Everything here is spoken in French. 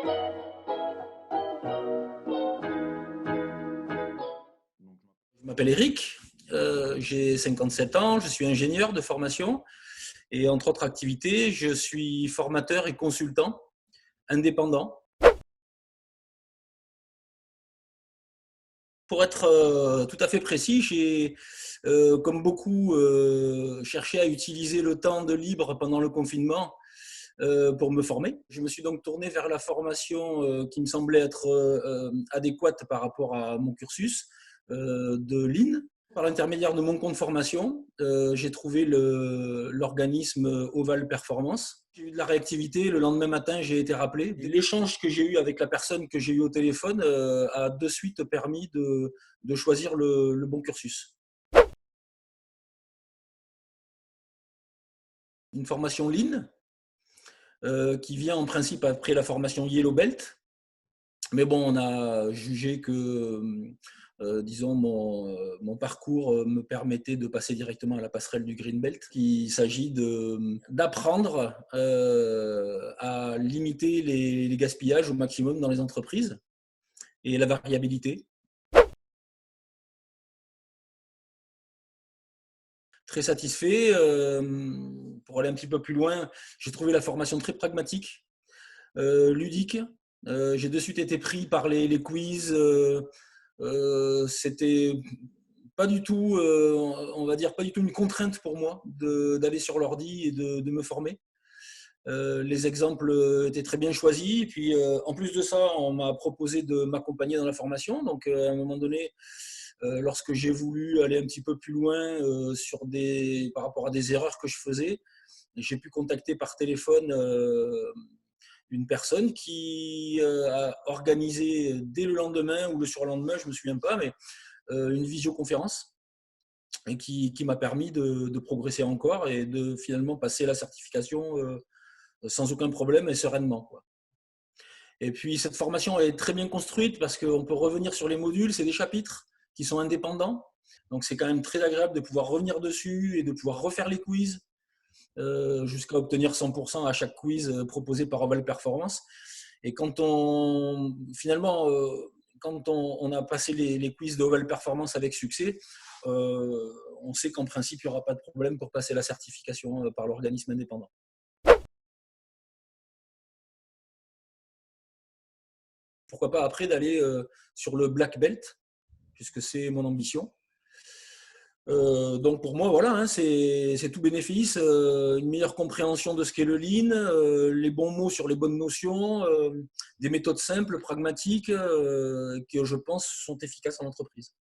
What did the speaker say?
Je m'appelle Eric, j'ai 57 ans, je suis ingénieur de formation et entre autres activités, je suis formateur et consultant indépendant. Pour être tout à fait précis, j'ai, comme beaucoup, cherché à utiliser le temps de libre pendant le confinement pour me former. Je me suis donc tourné vers la formation qui me semblait être adéquate par rapport à mon cursus de l'IN. Par l'intermédiaire de mon compte formation, j'ai trouvé l'organisme Oval Performance. J'ai eu de la réactivité. Le lendemain matin, j'ai été rappelé. L'échange que j'ai eu avec la personne que j'ai eu au téléphone a de suite permis de choisir le bon cursus. Une formation Lean qui vient en principe après la formation Yellow Belt. Mais bon, on a jugé que, disons, mon parcours me permettait de passer directement à la passerelle du Green Belt. Il s'agit d'apprendre à limiter les gaspillages au maximum dans les entreprises et la variabilité. Très satisfait. Pour aller un petit peu plus loin, j'ai trouvé la formation très pragmatique, ludique. J'ai de suite été pris par les quiz. C'était pas du tout, on va dire, pas du tout une contrainte pour moi d'aller sur l'ordi et de me former. Les exemples étaient très bien choisis. Et puis, en plus de ça, on m'a proposé de m'accompagner dans la formation. Donc, à un moment donné, lorsque j'ai voulu aller un petit peu plus loin par rapport à des erreurs que je faisais, j'ai pu contacter par téléphone une personne qui a organisé dès le lendemain ou le surlendemain, je ne me souviens pas, mais une visioconférence et qui m'a permis de progresser encore et de finalement passer la certification sans aucun problème et sereinement, quoi. Et puis cette formation est très bien construite parce qu'on peut revenir sur les modules, c'est des chapitres qui sont indépendants, donc c'est quand même très agréable de pouvoir revenir dessus et de pouvoir refaire les quiz jusqu'à obtenir 100% à chaque quiz proposé par Oval Performance. Et quand on finalement quand on a passé les quiz de Oval Performance avec succès, on sait qu'en principe il n'y aura pas de problème pour passer la certification par l'organisme indépendant. Pourquoi pas après d'aller sur le Black Belt, puisque c'est mon ambition. Donc pour moi, voilà, hein, c'est tout bénéfice, une meilleure compréhension de ce qu'est le Lean, les bons mots sur les bonnes notions, des méthodes simples, pragmatiques, qui je pense sont efficaces en entreprise.